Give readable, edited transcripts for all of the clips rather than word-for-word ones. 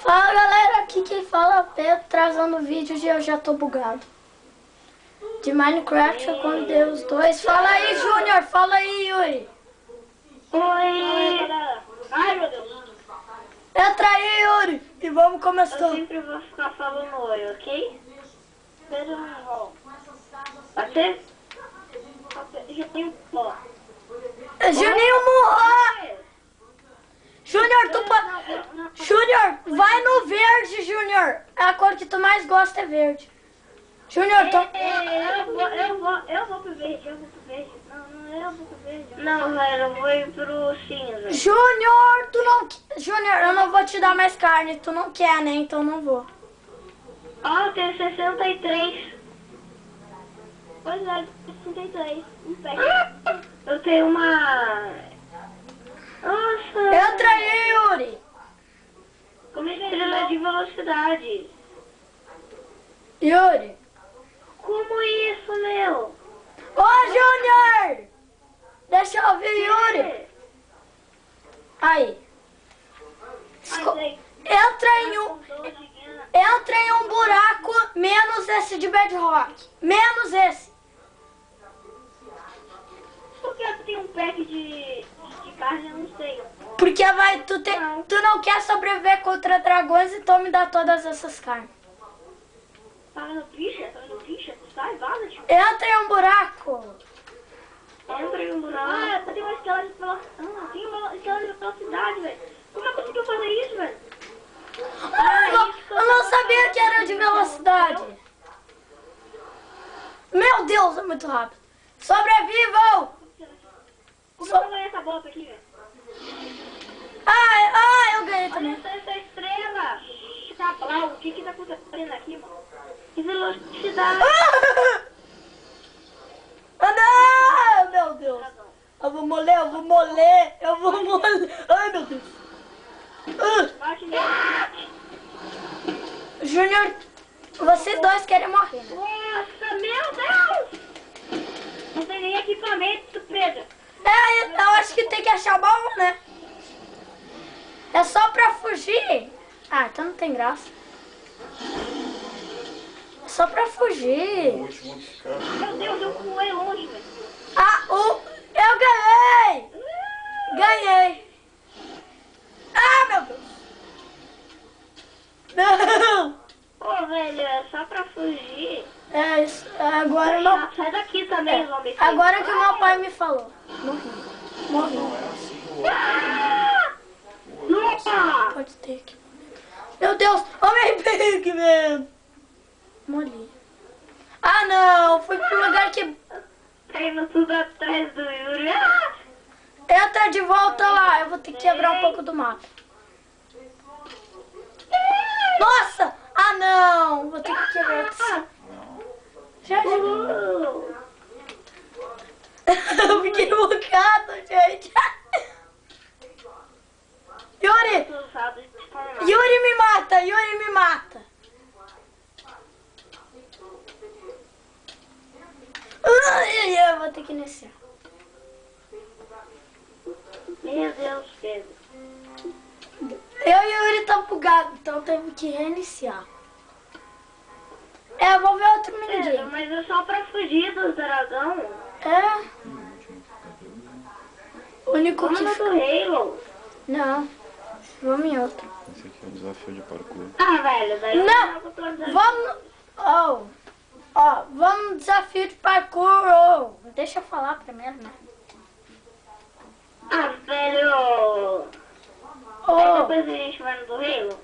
Fala galera, aqui quem fala é o Pedro, trazendo vídeos e eu já tô bugado. De Minecraft eu convidei os dois. Fala aí, Júnior, fala aí, Yuri. Oi! Ai, meu Deus! Entra aí, Yuri, e vamos começar. Eu sempre vou ficar falando oi, ok? Pedro não. Pode ser? Juninho, ó. Juninho morreu! Júnior, tu pode... Júnior, vai no verde, Júnior. A cor que tu mais gosta é verde. Júnior, tô... Eu vou pro verde, eu vou pro verde. Não, eu vou pro verde. Não, velho, eu vou ir pro cinza. Júnior, tu não... Júnior, eu não vou te dar mais carne. Tu não quer, né? Então não vou. Ó, eu tenho 63. Pois é, 63. Um pé. Eu tenho uma... Nossa! Entra aí, Yuri. Como é que estrela de velocidade? Yuri. Como isso, meu? Ô, Júnior! Deixa eu ouvir, Yuri. Aí. Entra em um buraco menos esse de bedrock. Menos esse. Por que eu tenho um pack de carne? Eu não sei. Porque tu não quer sobreviver contra dragões, então me dá todas essas carnes. Tá vendo bicha? Sai, vaza, tipo. Entra em um buraco. Entra em um buraco. Ah, tem uma estrela de velocidade. Tem uma estrela de velocidade, velho. Como é que conseguiu fazer isso, velho? Eu não sabia que era de velocidade. Meu Deus, é muito rápido. Sobrevivam! Como eu ganhei essa bola aqui, velho? Eu ganhei também. Olha essa estrela! Cabral, o que tá acontecendo aqui, mano? Que velocidade! Não! Meu Deus! Eu vou moler! Ai, meu Deus! Bate nele. Júnior, vocês dois querem morrer, né? Nossa, meu Deus! Não tem nem equipamento, Pedro. Eu acho que tem que achar bom, né? É só pra fugir. Ah, então não tem graça. É só pra fugir. Meu Deus, eu pulei longe, velho. Eu ganhei! Ganhei! Meu Deus! Não! Pô, velho, é só pra fugir. Isso. Agora não. Sai daqui também, zombie. Agora que o meu pai me falou. Morri. Nossa! Pode ter aqui. Meu Deus! Homem-Pig-Man! Morri. Não! Fui pro lugar que... Tá indo tudo atrás do Yuri. Entra de volta lá. Eu vou ter que quebrar um pouco do mapa. Nossa! Não! Vou ter que quebrar. Já. Eu fiquei bocado, gente. Yuri! Yuri me mata! Yuri me mata! Eu vou ter que iniciar. Meu Deus, Pedro. Eu e o Yuri tá bugado, então temos que reiniciar. Eu vou ver outro Pedro, minigame. mas é só pra fugir dos dragão. O único Vamos que no do Halo. Não. Vamos em outro. Esse aqui é um desafio de parkour. Velho, daí eu Não! jogo todos os- Vamos... vamos no desafio de parkour. Deixa eu falar primeiro, né? Velho. Aí depois a gente vai no do Halo.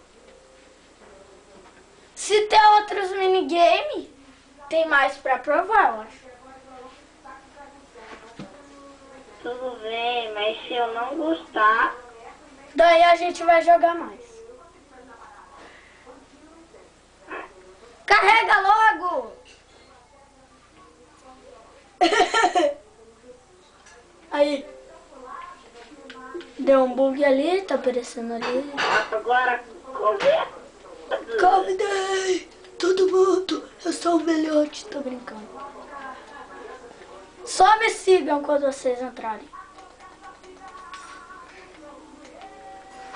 Se tem outros minigames, tem mais pra provar, eu acho. Tudo bem, mas se eu não gostar... Daí a gente vai jogar mais. Carrega logo! Aí. Deu um bug ali, tá aparecendo ali. Agora, Convidei todo mundo. Eu sou o velhote, tô brincando. Só me sigam quando vocês entrarem.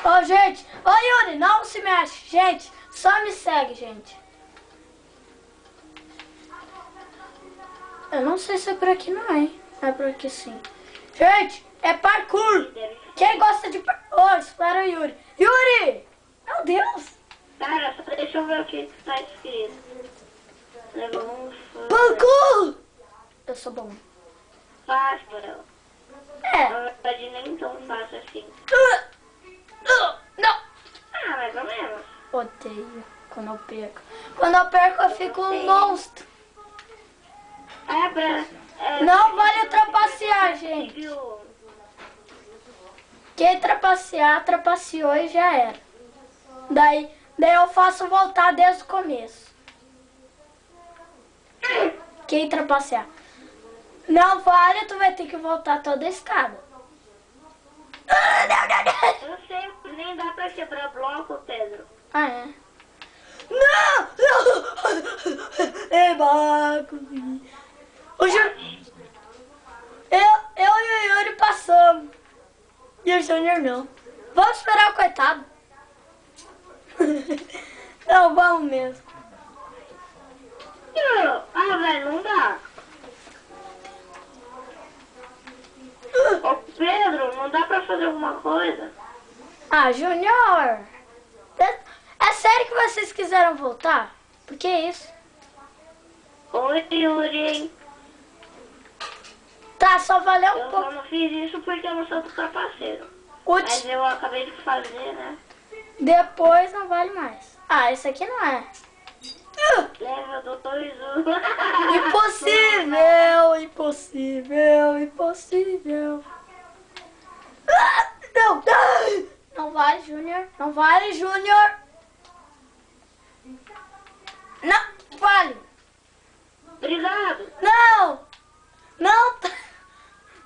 Ô, gente. Ô, Yuri, não se mexe. acha? Gente, só me segue, gente. Eu não sei se é por aqui não, hein? É por aqui sim. Gente, é parkour. Quem gosta de parkour? Oh, espera o Yuri. Yuri! Meu Deus! Cara, só deixa eu ver o que tá escrito. Levou um Parkour! Eu sou bom. fácil pra ela. É. Na verdade, nem tão fácil assim. Não! Ah, mais ou menos. Odeio quando eu perco. Quando eu perco, eu fico um monstro. Não vale trapacear, gente. Viu? Quem trapacear, trapaceou e já era. Daí eu faço voltar desde o começo. Quem trapacear. Não vale, tu vai ter que voltar toda a escada. Eu sei, nem dá pra quebrar bloco, Pedro. Ah, é? Não! É Marco. O eu e o Yuri passamos. E o Júnior não. Vamos esperar o coitado. Não, vamos mesmo. Ah, velho, não dá. Ô, Pedro, não dá pra fazer alguma coisa? Ah, Júnior. É sério que vocês quiseram voltar? Por que isso? Oi, Yuri. Tá, só valeu um Eu pouco. só não fiz isso porque eu não sou do trapaceiro. O Mas eu acabei de fazer, né? Depois não vale mais. Ah, esse aqui não é. Level 2, Impossível, impossível, impossível. Não, não. Não vale, Júnior. Não vale, Júnior. Não vale. Obrigado. Não. Não.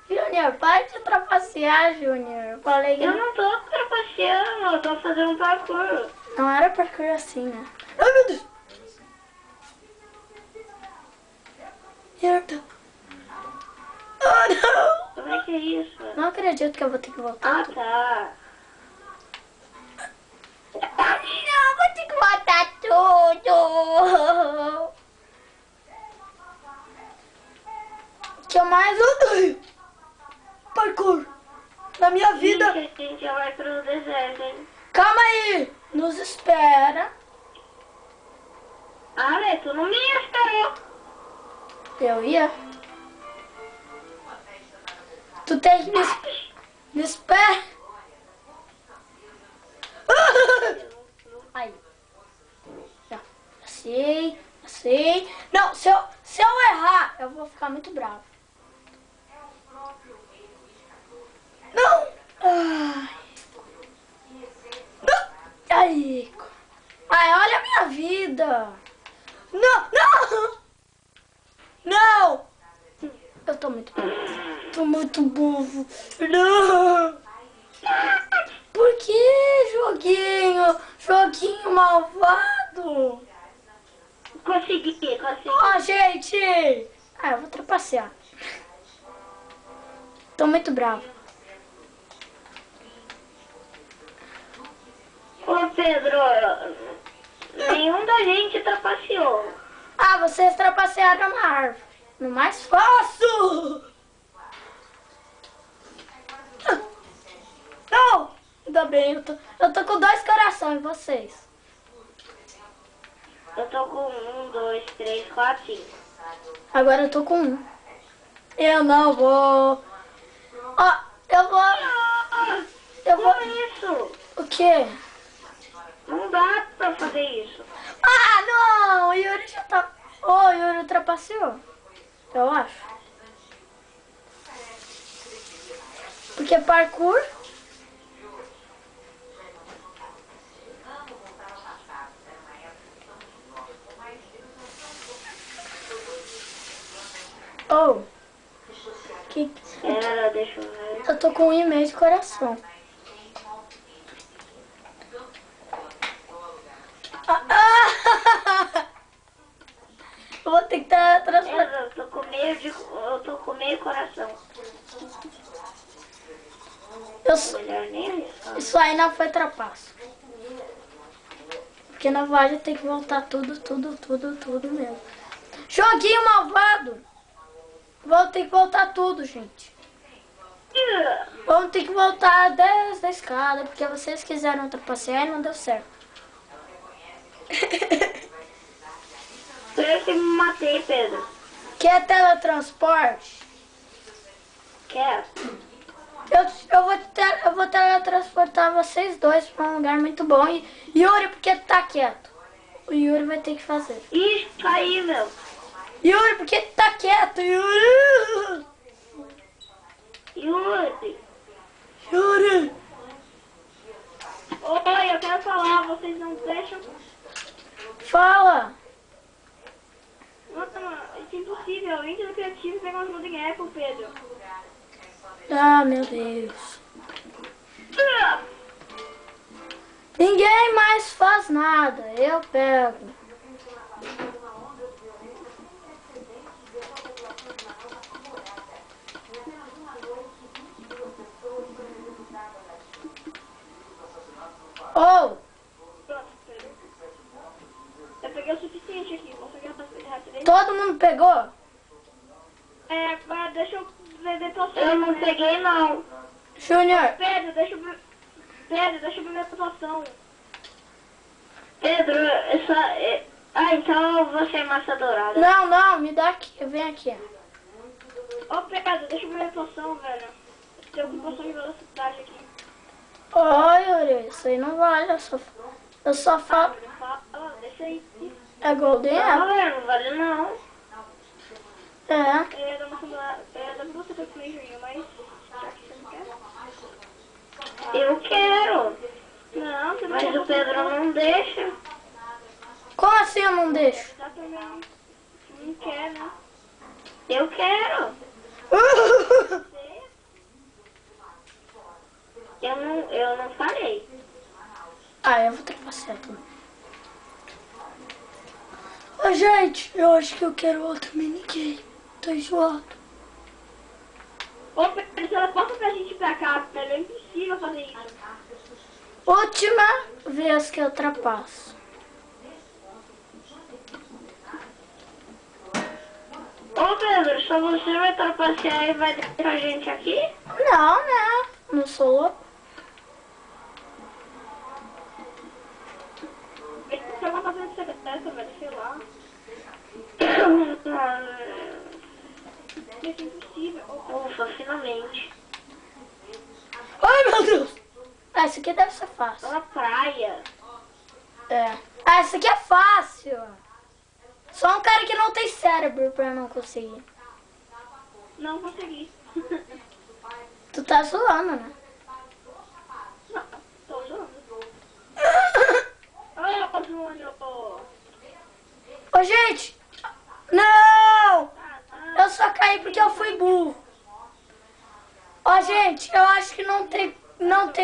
Júnior, para de trapacear, Júnior. Eu falei que Eu não tô trapaceando, eu tô fazendo um parkour. não era parkour assim, né? Ai, meu Deus. Oh, não. Como é que é isso? Não acredito que eu vou ter que voltar. Ah, tá. Não, vou ter que matar tudo. O que eu mais odeio? Parkour. Na minha vida. Ixi, a gente já vai pro deserto, hein? Calma aí. Nos espera. Ah, velho, tu não me esperou. Eu ia. Tu tem que me espera. Aí. Já sei. Não, se eu errar, eu vou ficar muito bravo. Não! Ai. Não! Ai, olha a minha vida. Não! Não! Eu tô muito burro. Tô muito burro. Não! Por que, joguinho? Joguinho malvado. Consegui. Ó, gente! Ah, eu vou trapacear. Tô muito bravo. Ô, Pedro, nenhum da gente trapaceou. Ah, vocês trapacearam na árvore. No mais fácil! Não! Ainda bem, eu tô com 2 corações, vocês. Eu tô com 1, 2, 3, 4, 5. Agora eu tô com 1. Eu não vou... Ó, eu vou... Como isso? O quê? Não dá pra fazer isso. Ah, não! O Yuri já tá... O Yuri trapaceou. Eu acho. Porque parkour... Oh. Deixa eu ver. Eu tô com 1,5 de coração. Eu vou ter que transformar. Eu tô com meio coração. Melhor nem isso. Isso aí não foi trapaço. Porque na Vale tem que voltar tudo mesmo. Joguinho malvado. Vou ter que voltar tudo, gente. Vamos ter que voltar desde a escada, porque vocês quiseram ultrapassar e não deu certo. Eu que me matei, Pedro. Quer teletransporte? Quer? Eu vou teletransportar vocês dois pra um lugar muito bom. E Yuri, porque tu tá quieto? O Yuri vai ter que fazer. Ih, caí, meu. Yuri, por que tu tá quieto, Yuri? Yuri. Yuri! Oi, eu quero falar, vocês não deixam? Fala! Nossa, mano, isso é impossível. Entra no criativo e pega umas Golden Apple, Pedro. Ah, meu Deus. Ninguém mais faz nada. Eu pego. Oh! Pronto, Pedro. Eu peguei o suficiente aqui. Consegui rapidez. Todo mundo pegou? Mas deixa eu ver tua Eu não peguei, não. Júnior, Pedro, deixa eu ver a situação. Pedro, então você é massa dourada. não, me dá aqui, vem aqui. Ô, Pedro, deixa eu ver a situação, velho. Tem ocupação de velocidade aqui. Ô, Yuri, isso aí não vale, eu só falo. Fala, deixa aí. É Golden Não, Apple? velho, não vale não. É. Dá pra você ter play, Juninho, mas já que você não quer. Eu quero. Não, você não Mas quer. o Pedro não deixa. Como assim eu não deixo? Dá pra mim. Não quer, né? Eu quero. Eu não falei. Ah, eu vou ultrapassar tudo. Ô, gente, eu acho que eu quero outro minigame. Tô enjoado. Ô, Pedro, você não passa pra gente ir pra cá, velho. É impossível fazer isso. Última vez que eu ultrapasso. Ô Pedro, só você vai trapacear e vai deixar a gente aqui? Não, né? Não sou louco. Você vai fazer de secretária, velho. Sei lá. Isso é impossível. Ufa, finalmente. Ai, meu Deus. Ah, isso aqui deve ser fácil. Uma praia. É. Ah, isso aqui é fácil. Só um cara que não tem cérebro pra não conseguir. Não consegui. Tu tá zoando, né? Não, tô usando. Ô, Júnior. Ô, gente. Não! Eu só caí porque eu fui burro. Ó, gente, eu acho que não tem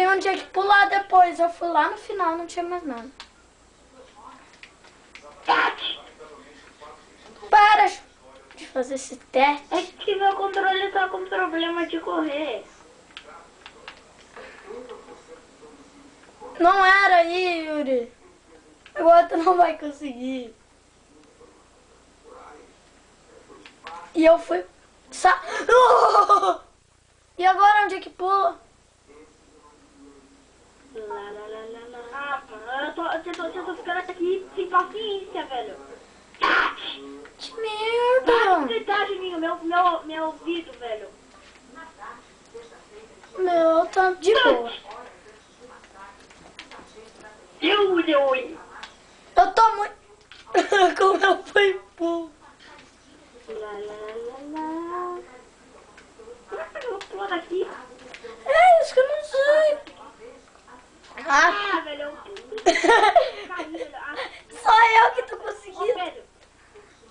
onde é que pular depois. Eu fui lá no final, não tinha mais nada. Para de fazer esse teste. É que meu controle tá com problema de correr. Não era aí, Yuri. Agora tu não vai conseguir. E eu fui... E agora onde é que pula? Ah, mano, eu tô ficando aqui sem paciência, velho. Que Para merda. de gritar, Juninho, meu ouvido, velho. Meu, tá de boa. Eu tô muito... Como eu fui burro. Eu vou pular daqui. É isso que eu não sei. Ah, velho, eu caí, velho. Ah, Só eu que tô ô, conseguindo. Pedro,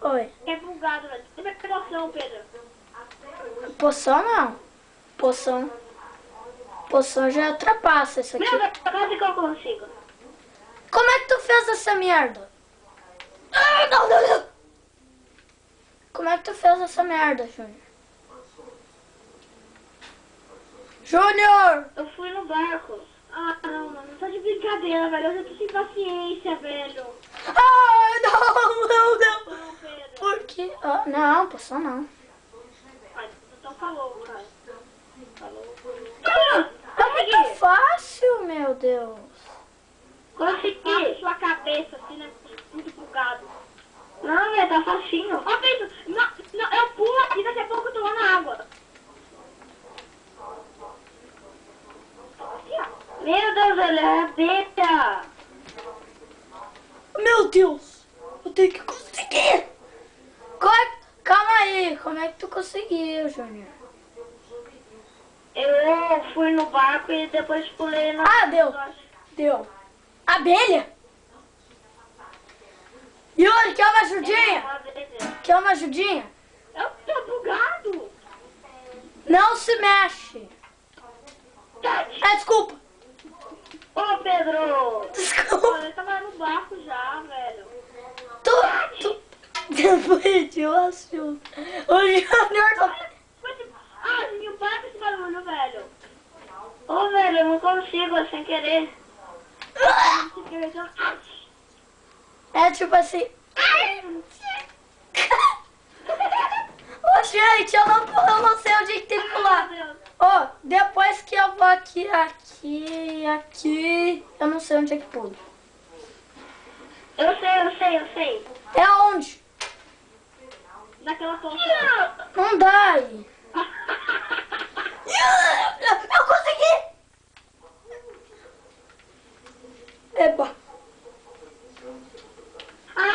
Oi. é bugado, velho. Tem minha noção, Pedro. Poção não. Poção já ultrapassa isso aqui. Meu, quase que eu consigo. Como é que tu fez essa merda? Ah, não. Como é que tu fez essa merda, Júnior? Júnior! Eu fui no barco. Ah, não, mano. Não tá de brincadeira, velho. Eu já tô sem paciência, velho. Ah, não, não, não. Não, Pedro. Por quê? Ah, não, passou não. Ai, então falou, cara. Falou. É muito fácil, meu Deus. Consegui. Sua cabeça, assim, né? Muito bugado. Não, velho, tá facinho. Ó, Pedro, não, eu pulo aqui, daqui a pouco eu tô lá na água. Aqui, ó. Meu Deus, velho, é abelha. Meu Deus, eu tenho que conseguir. Calma aí, como é que tu conseguiu, Júnior? Eu fui no barco e depois pulei na... Ah, deu. Abelha? Yuri, quer uma ajudinha? Quer uma ajudinha? Eu tô bugado. Não se mexe. Ah, desculpa. Ô, Pedro. Desculpa. Olha, eu tava no barco já, velho. Tu... Depois eu acho. O Júnior tá... Ah, Juninho, para com esse barulho, velho. Ô, velho, eu não consigo, é sem querer. Você quer ver? É tipo assim... Ô, gente, eu não sei onde que tem que pular. Ó, depois que eu vou aqui, eu não sei onde é que pulo. Eu sei. É onde? Naquela porta. Não dá aí. Eu consegui! Eba. Não.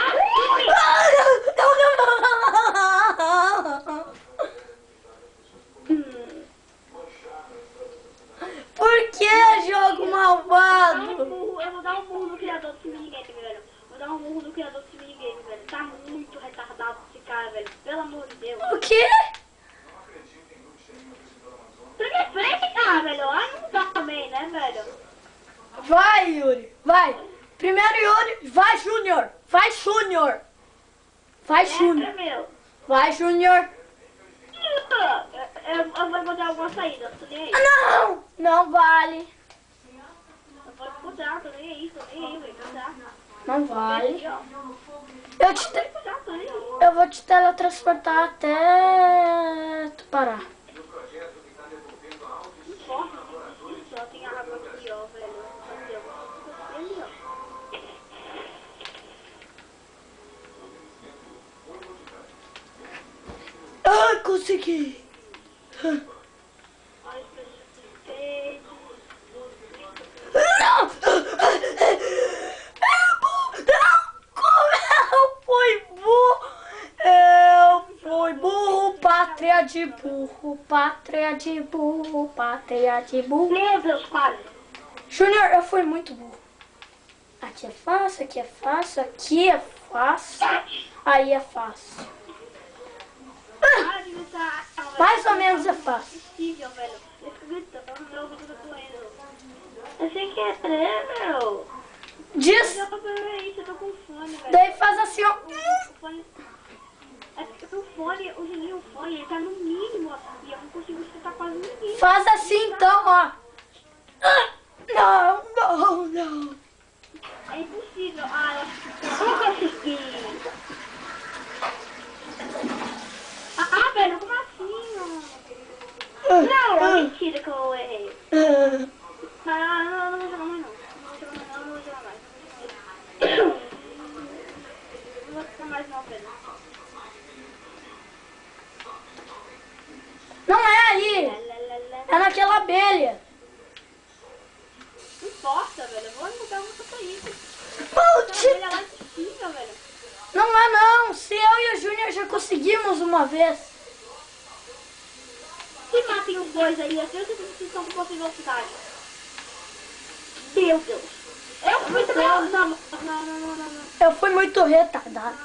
Por que jogo malvado? Eu vou dar um murro no criador desse minigame, velho. Vou dar um murro no criador desse minigame, velho. Tá muito retardado esse cara, velho. Pelo amor de Deus. O quê? Pra frente, cara, velho. Ai, não dá também, né, velho? Vai, Yuri. Vai. Primeiro, Yuri. Vai, Júnior. Vai, Júnior. Vai, Júnior. meu. Vai, Júnior. Eu vou encontrar alguma saída, tô nem aí. Não. Não vale. Eu vou encontrar, tô nem aí, velho. Não vale. Aqui, ó. Eu vou te teletransportar até tu parar. Não importa, só tem água aqui, ó, velho. Eu vou ali, ó. Ah, consegui. Ai, que Não! Eu fui burro! Eu fui burro, pátria de burro, pátria de burro, pátria de burro. Meu Deus, quase. Júnior, eu fui muito burro. Aqui é fácil, aqui é fácil, aqui é fácil, aí é fácil. Mais ou menos é fácil. Impossível, velho. Eu fico gritando, meu ouvido tá doendo. É sem querer, meu. Diz, Eu tô peraí, eu tô com fone, velho. daí faz assim, ó. O fone... É porque o fone, o Juninho, o fone, ele tá no mínimo aqui. Eu não consigo escutar quase ninguém. Faz assim então, ó. Não, não, não. É impossível. Ah, eu acho que... Não consegui. Ah, velho, como assim? Não, é mentira que eu errei. Não vou jogar mais, não. Não vou jogar mais. Não vou ficar mais não, Pedro. Não é aí, é naquela abelha. Não importa, velho. Eu vou mudar uma saída. Maldito. Lá de cima, velho. Não é não, se eu e o Júnior já conseguimos uma vez. Se matem os dois aí, eu tenho certeza que vocês estão com pouca velocidade. Meu Deus. Eu fui também. Não. Eu fui muito retardado.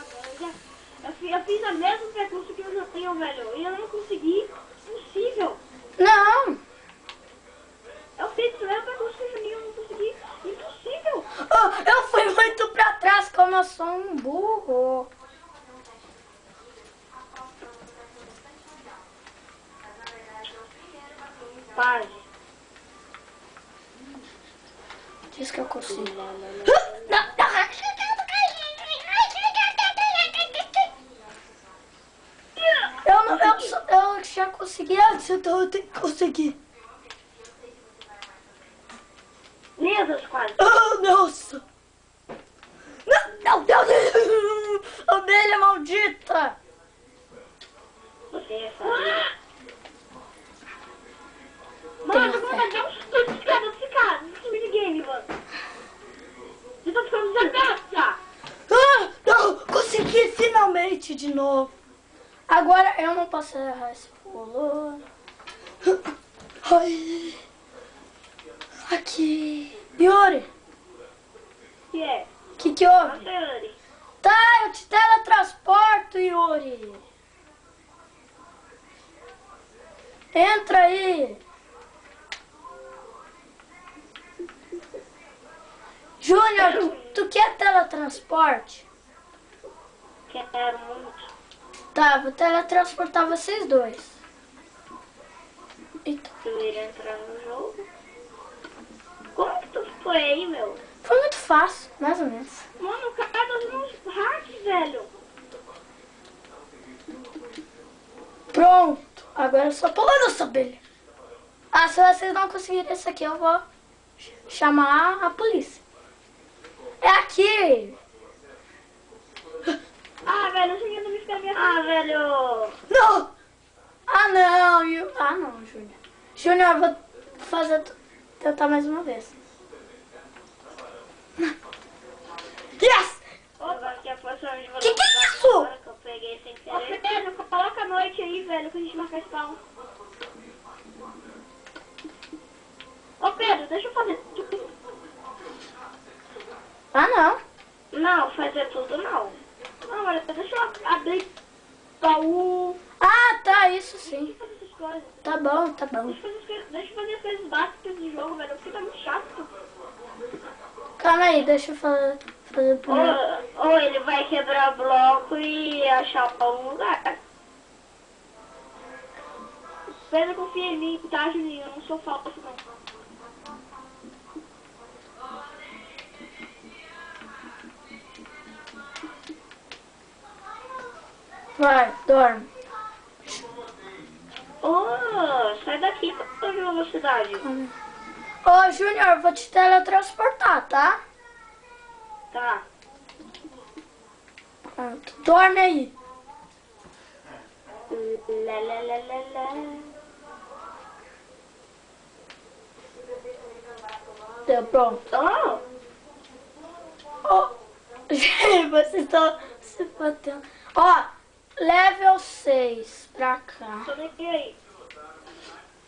Eu fiz o mesmo percurso que eu já tenho, velho. E eu não consegui. Impossível. Não. Eu fiz o mesmo percurso que o Juninho, eu não consegui. Impossível. Oh, eu fui muito pra trás, como eu sou um burro. Paz. Diz que eu consigo. Eu já consegui antes, então eu tenho que conseguir. Meu Deus, quase. Oh, nossa! Não, abelha maldita! Você é sabia. Mano, eu vou fazer um estudo de cada nesse minigame, mano. Você tá ficando desgraça. Não, consegui finalmente de novo. Agora eu não posso errar esse pulo. Ai. Aqui. Yuri, Que é? que houve? Nossa, Yuri. Tá, eu te teletransporto, Yuri. Entra aí. Júnior, tu quer teletransporte? Quero muito. Tá, vou teletransportar vocês dois. Eita, Eu iria entrar no jogo. Como que tu foi aí, meu? foi muito fácil, mais ou menos. Mano, o cara tá dando uns hacks, velho. Pronto, agora eu só pular nossa abelha. Ah, se vocês não conseguirem isso aqui, eu vou chamar a polícia. É aqui. Ah, velho, você ainda me fica minha... Ah, velho. Não! Ah, não! Ah, não, Júnior. Júnior, eu vou tentar mais uma vez. Yes! Agora que a próxima vez eu vou Que é levar isso? agora que eu peguei sem querer. Ô, Pedro, coloca a noite aí, velho, pra gente marcar spawn. Ô, Pedro, deixa eu fazer tudo. Ah, não. Não, fazer tudo não. Não, olha, deixa eu abrir baú. Ah, tá, isso sim. Fazer essas coisas. Tá bom, tá bom. Deixa eu fazer as coisas básicas do jogo, velho, porque tá muito chato. Calma aí, deixa eu fazer primeiro. Ou ele vai quebrar o bloco e achar algum lugar. Pedro, confia em mim, tá, Juninho? Eu não sou falso, não. Vai, dorme. Sai daqui pra ver a velocidade. Ô, Júnior, eu vou te teletransportar, tá? Tá. Pronto, dorme aí. Lá, lá, lá, lá, lá. Deu, pronto. Ó, gente, vocês estão se batendo. Ó, level 6 pra cá. Tô nem aí.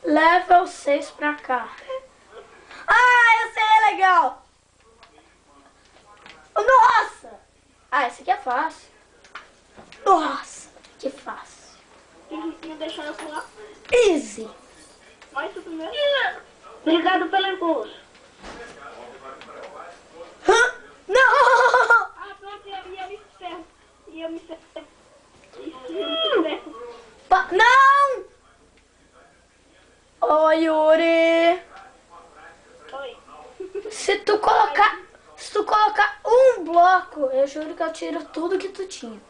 Level 6 pra cá. Ah, esse aí é legal. Nossa! Ah, esse aqui é fácil. Nossa, que fácil. Não deixar eu pular. Easy. Vai tu primeiro. Obrigado pelo impulso. Hã? Não! Ah, pronto, ia me ferro. Ia me ferro. Não! Ô, Yuri. Oi. Se tu colocar um bloco, eu juro que eu tiro tudo que tu tinha.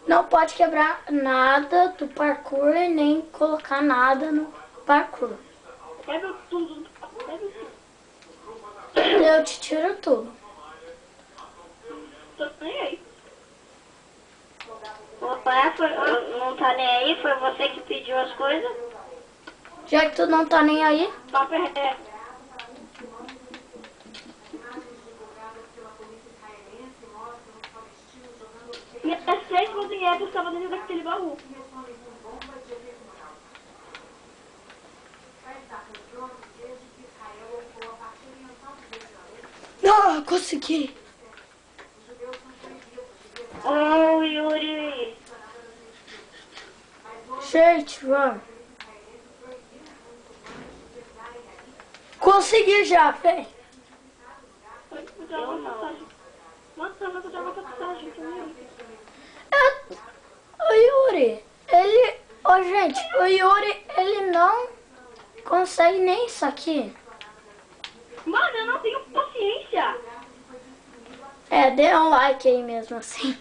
Não pode quebrar nada do parkour e nem colocar nada no parkour. Quebra tudo. Quebra tudo. Eu te tiro tudo. Tô nem aí. Opa, não tá nem aí? Foi você que pediu as coisas? Já que tu não tá nem aí, Papo é reto. E as 3 cozinheiras estavam dentro daquele baú. não, consegui. Oh, Yuri. Gente, vamos. Consegui já, vem. Eu não. Mano, eu vou dar uma passagem também. O Yuri, ele... Ô, gente, o Yuri, ele não consegue nem isso aqui. Mano, eu não tenho paciência. É, dê um like aí mesmo assim.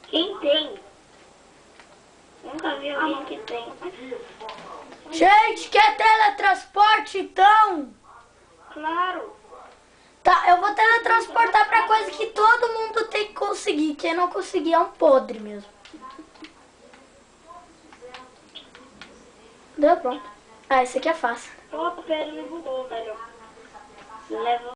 Quem tem? Nunca vi alguém que tem. Gente, quer teletransporte então? Claro. Tá, eu vou teletransportar pra coisa que todo mundo tem que conseguir. Quem não conseguir é um podre mesmo. Deu pronto. Ah, esse aqui é fácil. Opa, pera, me bugou, velho. Leva